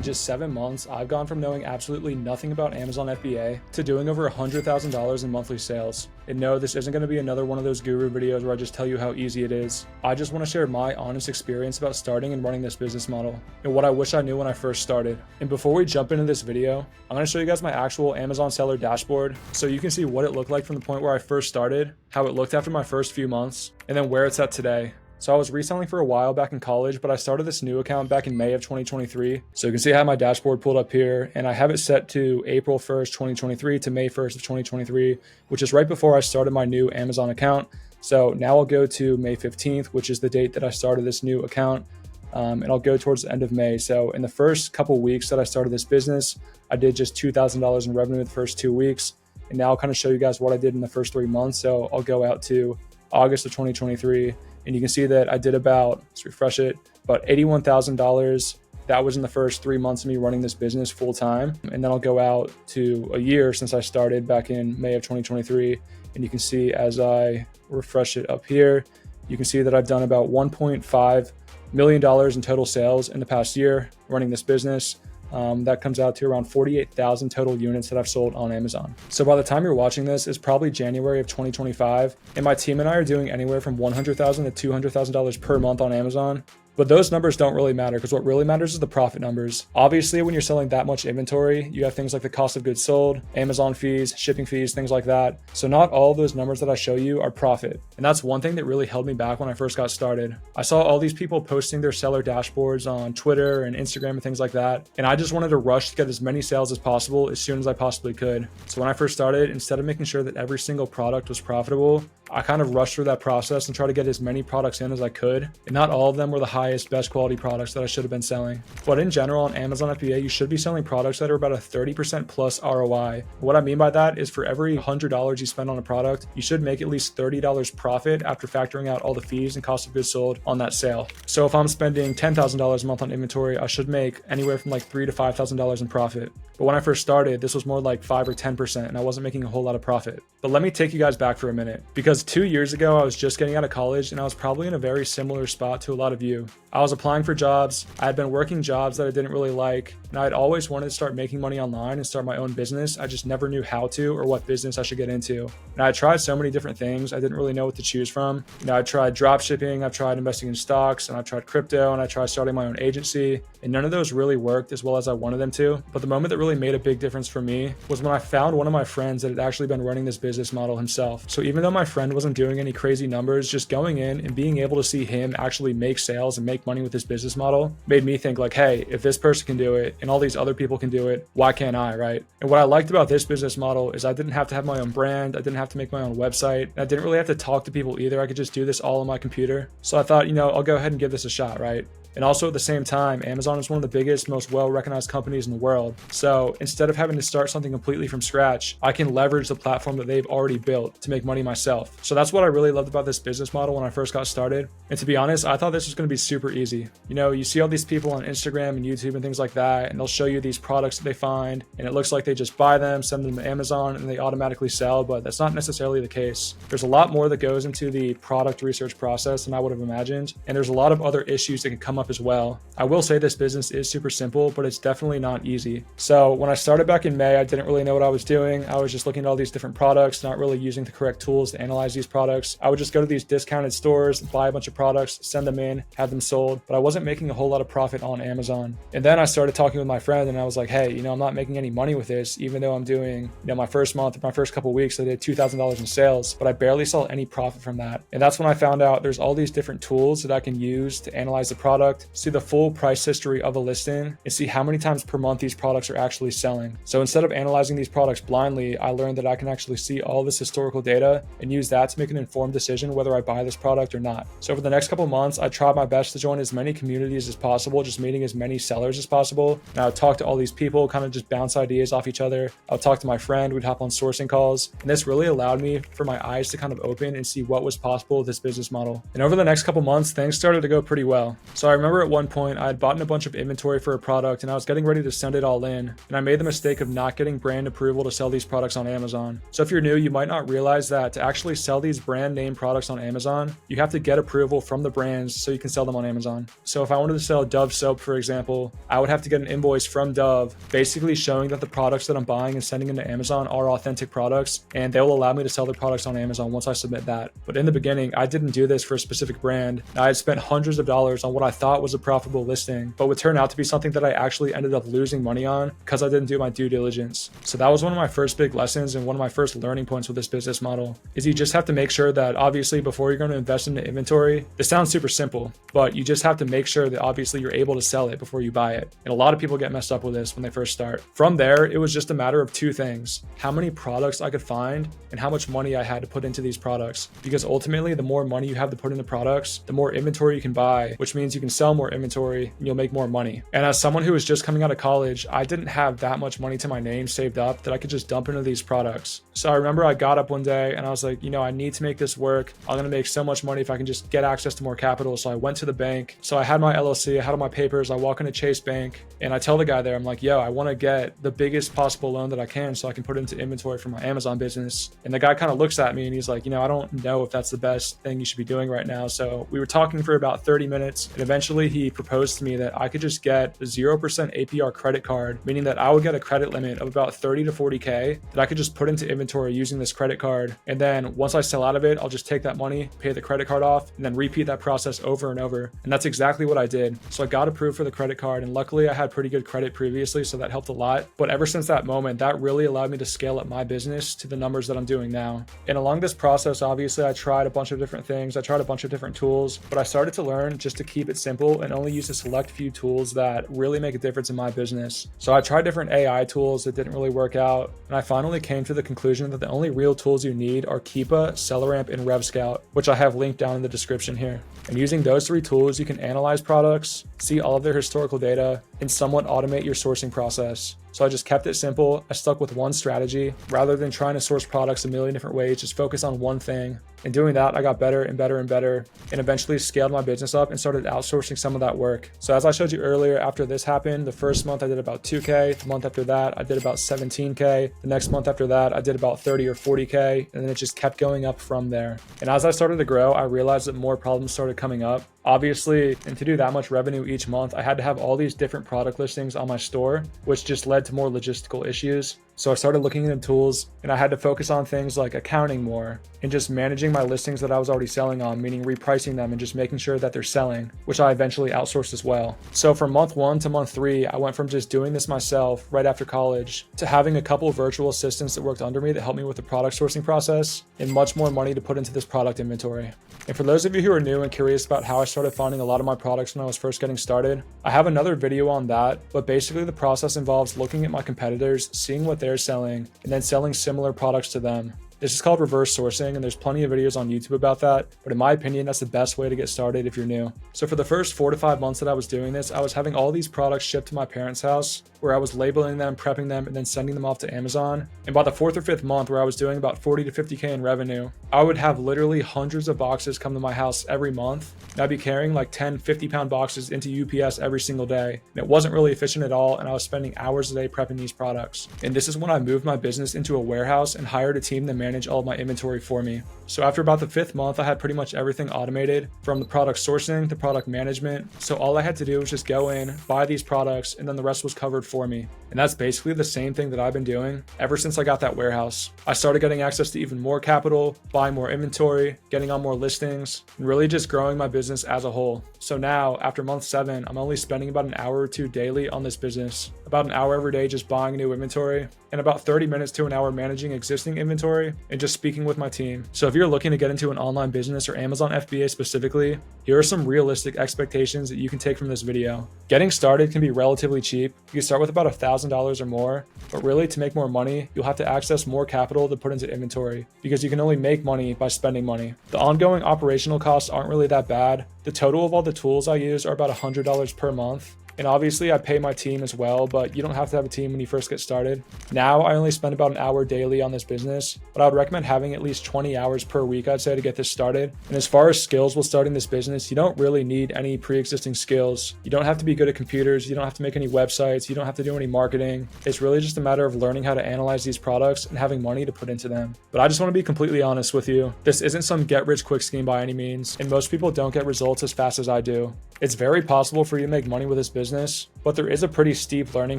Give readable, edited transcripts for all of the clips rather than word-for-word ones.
just 7 months, I've gone from knowing absolutely nothing about Amazon FBA to doing over $100,000 in monthly sales. And no, this isn't going to be another one of those guru videos where I just tell you how easy it is. I just want to share my honest experience about starting and running this business model and what I wish I knew when I first started. And before we jump into this video, I'm going to show you guys my actual Amazon seller dashboard so you can see what it looked like from the point where I first started, how it looked after my first few months, and then where it's at today. So I was reselling for a while back in college, but I started this new account back in May of 2023. So you can see I have my dashboard pulled up here, and I have it set to April 1st, 2023 to May 1st of 2023, which is right before I started my new Amazon account. So now I'll go to May 15th, which is the date that I started this new account. And I'll go towards the end of May. So in the first couple weeks that I started this business, I did just $2,000 in revenue the first 2 weeks. And now I'll kind of show you guys what I did in the first 3 months. So I'll go out to August of 2023. And you can see that I did let's refresh it, about $81,000. That was in the first 3 months of me running this business full time. And then I'll go out to a year since I started back in May of 2023. And you can see as I refresh it up here, you can see that I've done about $1.5 million in total sales in the past year running this business. That comes out to around 48,000 total units that I've sold on Amazon. So by the time you're watching this, it's probably January of 2025. And my team and I are doing anywhere from $100,000 to $200,000 per month on Amazon. But those numbers don't really matter because what really matters is the profit numbers. Obviously, when you're selling that much inventory, you have things like the cost of goods sold, Amazon fees, shipping fees, things like that. So not all of those numbers that I show you are profit. And that's one thing that really held me back when I first got started. I saw all these people posting their seller dashboards on Twitter and Instagram and things like that. And I just wanted to rush to get as many sales as possible as soon as I possibly could. So when I first started, instead of making sure that every single product was profitable, I kind of rushed through that process and tried to get as many products in as I could. And not all of them were the highest, best quality products that I should have been selling. But in general, on Amazon FBA, you should be selling products that are about a 30% plus ROI. What I mean by that is for every $100 you spend on a product, you should make at least $30 profit after factoring out all the fees and cost of goods sold on that sale. So if I'm spending $10,000 a month on inventory, I should make anywhere from like $3,000 to $5,000 in profit. But when I first started, this was more like 5 or 10%, and I wasn't making a whole lot of profit. But let me take you guys back for a minute, because 2 years ago, I was just getting out of college, and I was probably in a very similar spot to a lot of you. I was applying for jobs. I had been working jobs that I didn't really like, and I'd always wanted to start making money online and start my own business. I just never knew how to or what business I should get into. And I tried so many different things. I didn't really know what to choose from. I tried drop shipping, I've tried investing in stocks, and I've tried crypto, and I tried starting my own agency. And none of those really worked as well as I wanted them to. But the moment that really made a big difference for me was when I found one of my friends that had actually been running this business model himself. So even though my friend wasn't doing any crazy numbers, just going in and being able to see him actually make sales and make money with his business model made me think like, hey, if this person can do it and all these other people can do it, why can't I, right? And what I liked about this business model is I didn't have to have my own brand. I didn't have to make my own website. And I didn't really have to talk to people either. I could just do this all on my computer. So I thought, I'll go ahead and give this a shot, right? And also at the same time, Amazon is one of the biggest, most well-recognized companies in the world. So instead of having to start something completely from scratch, I can leverage the platform that they've already built to make money myself. So that's what I really loved about this business model when I first got started. And to be honest, I thought this was going to be super easy. You see all these people on Instagram and YouTube and things like that, and they'll show you these products that they find, and it looks like they just buy them, send them to Amazon, and they automatically sell, but that's not necessarily the case. There's a lot more that goes into the product research process than I would have imagined, and there's a lot of other issues that can come up as well. I will say this business is super simple, but it's definitely not easy. So when I started back in May, I didn't really know what I was doing. I was just looking at all these different products, not really using the correct tools to analyze these products. I would just go to these discounted stores, buy a bunch of products, send them in, have them sold, but I wasn't making a whole lot of profit on Amazon. And then I started talking with my friend, and I was like, hey, I'm not making any money with this, even though I'm doing, my first month, my first couple of weeks, I did $2,000 in sales, but I barely saw any profit from that. And that's when I found out there's all these different tools that I can use to analyze the product, see the full price history of a listing, and see how many times per month these products are actually selling. So instead of analyzing these products blindly, I learned that I can actually see all this historical data and use that to make an informed decision whether I buy this product or not. So for the next couple months, I tried my best to join as many communities as possible, just meeting as many sellers as possible. And I would talk to all these people, kind of just bounce ideas off each other. I would talk to my friend, we'd hop on sourcing calls. And this really allowed me for my eyes to kind of open and see what was possible with this business model. And over the next couple months, things started to go pretty well. So I remember remember at one point I had bought in a bunch of inventory for a product and I was getting ready to send it all in, and I made the mistake of not getting brand approval to sell these products on Amazon. So if you're new, you might not realize that to actually sell these brand name products on Amazon, you have to get approval from the brands so you can sell them on Amazon. So if I wanted to sell Dove soap, for example, I would have to get an invoice from Dove, basically showing that the products that I'm buying and sending into Amazon are authentic products, and they will allow me to sell their products on Amazon once I submit that. But in the beginning, I didn't do this for a specific brand. I had spent hundreds of dollars on what I thought was a profitable listing, but would turn out to be something that I actually ended up losing money on because I didn't do my due diligence. So that was one of my first big lessons and one of my first learning points with this business model, is you just have to make sure that obviously before you're going to invest into inventory, this sounds super simple, but you just have to make sure that obviously you're able to sell it before you buy it. And a lot of people get messed up with this when they first start. From there, it was just a matter of two things: how many products I could find and how much money I had to put into these products. Because ultimately, the more money you have to put into products, the more inventory you can buy, which means you can sell more inventory and you'll make more money. And as someone who was just coming out of college, I didn't have that much money to my name saved up that I could just dump into these products. So I remember I got up one day and I was like, I need to make this work. I'm going to make so much money if I can just get access to more capital. So I went to the bank. So I had my LLC, I had all my papers. I walk into Chase Bank and I tell the guy there, I'm like, yo, I want to get the biggest possible loan that I can so I can put it into inventory for my Amazon business. And the guy kind of looks at me and he's like, I don't know if that's the best thing you should be doing right now. So we were talking for about 30 minutes and eventually he proposed to me that I could just get a 0% APR credit card, meaning that I would get a credit limit of about 30 to 40K that I could just put into inventory using this credit card. And then once I sell out of it, I'll just take that money, pay the credit card off, and then repeat that process over and over. And that's exactly what I did. So I got approved for the credit card, and luckily I had pretty good credit previously, so that helped a lot. But ever since that moment, that really allowed me to scale up my business to the numbers that I'm doing now. And along this process, obviously I tried a bunch of different things. I tried a bunch of different tools, but I started to learn just to keep it simple and only use a select few tools that really make a difference in my business. So I tried different AI tools that didn't really work out, and I finally came to the conclusion that the only real tools you need are Keepa, SellerAmp, and RevScout, which I have linked down in the description here. And using those three tools, you can analyze products, see all of their historical data, and somewhat automate your sourcing process. So I just kept it simple. I stuck with one strategy rather than trying to source products a million different ways, just focus on one thing. And doing that, I got better and better and better, and eventually scaled my business up and started outsourcing some of that work. So as I showed you earlier, after this happened, the first month I did about 2K. The month after that, I did about 17K. The next month after that, I did about 30 or 40K. And then it just kept going up from there. And as I started to grow, I realized that more problems started coming up. Obviously, and to do that much revenue each month, I had to have all these different product listings on my store, which just led to more logistical issues. So I started looking into tools, and I had to focus on things like accounting more and just managing my listings that I was already selling on, meaning repricing them and just making sure that they're selling, which I eventually outsourced as well. So from month 1 to month 3, I went from just doing this myself right after college to having a couple of virtual assistants that worked under me that helped me with the product sourcing process and much more money to put into this product inventory. And for those of you who are new and curious about how I started finding a lot of my products when I was first getting started, I have another video on that, but basically the process involves looking at my competitors, seeing what they're selling, and then selling similar products to them. This is called reverse sourcing, and there's plenty of videos on YouTube about that, but in my opinion, that's the best way to get started if you're new. So for the first 4 to 5 months that I was doing this, I was having all these products shipped to my parents' house, where I was labeling them, prepping them, and then sending them off to Amazon. And by the 4th or 5th month, where I was doing about 40 to 50K in revenue, I would have literally hundreds of boxes come to my house every month. And I'd be carrying like 10, 50-pound boxes into UPS every single day. And it wasn't really efficient at all, and I was spending hours a day prepping these products. And this is when I moved my business into a warehouse and hired a team to manage all of my inventory for me. So after about the 5th month, I had pretty much everything automated, from the product sourcing to product management. So all I had to do was just go in, buy these products, and then the rest was covered for me. And that's basically the same thing that I've been doing ever since I got that warehouse. I started getting access to even more capital, buying more inventory, getting on more listings, and really just growing my business as a whole. So now, after month 7, I'm only spending about an hour or 2 daily on this business, about an hour every day just buying new inventory, and about 30 minutes to an hour managing existing inventory and just speaking with my team. So if you're looking to get into an online business or Amazon FBA specifically, here are some realistic expectations that you can take from this video. Getting started can be relatively cheap. You can start with about $1,000 or more, but really to make more money, you'll have to access more capital to put into inventory because you can only make money by spending money. The ongoing operational costs aren't really that bad. The total of all the tools I use are about $100 per month. And obviously I pay my team as well, but you don't have to have a team when you first get started. Now I only spend about an hour daily on this business, but I would recommend having at least 20 hours per week, I'd say, to get this started. And as far as skills while starting this business, you don't really need any pre-existing skills. You don't have to be good at computers. You don't have to make any websites. You don't have to do any marketing. It's really just a matter of learning how to analyze these products and having money to put into them. But I just want to be completely honest with you. This isn't some get rich quick scheme by any means, and most people don't get results as fast as I do. It's very possible for you to make money with this business, but there is a pretty steep learning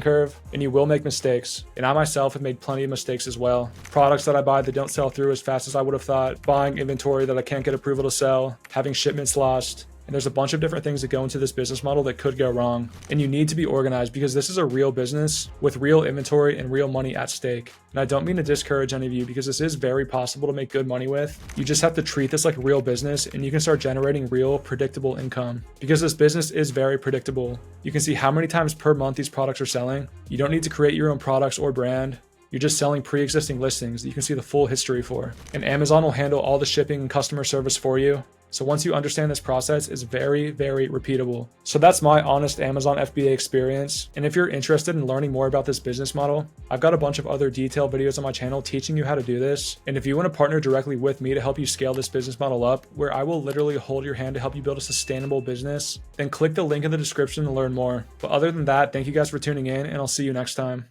curve and you will make mistakes. And I myself have made plenty of mistakes as well. Products that I buy that don't sell through as fast as I would have thought, buying inventory that I can't get approval to sell, having shipments lost. And there's a bunch of different things that go into this business model that could go wrong. And you need to be organized because this is a real business with real inventory and real money at stake. And I don't mean to discourage any of you because this is very possible to make good money with. You just have to treat this like a real business and you can start generating real predictable income because this business is very predictable. You can see how many times per month these products are selling. You don't need to create your own products or brand. You're just selling pre-existing listings that you can see the full history for. And Amazon will handle all the shipping and customer service for you. So once you understand this process, it's very, very repeatable. So that's my honest Amazon FBA experience. And if you're interested in learning more about this business model, I've got a bunch of other detailed videos on my channel teaching you how to do this. And if you want to partner directly with me to help you scale this business model up, where I will literally hold your hand to help you build a sustainable business, then click the link in the description to learn more. But other than that, thank you guys for tuning in and I'll see you next time.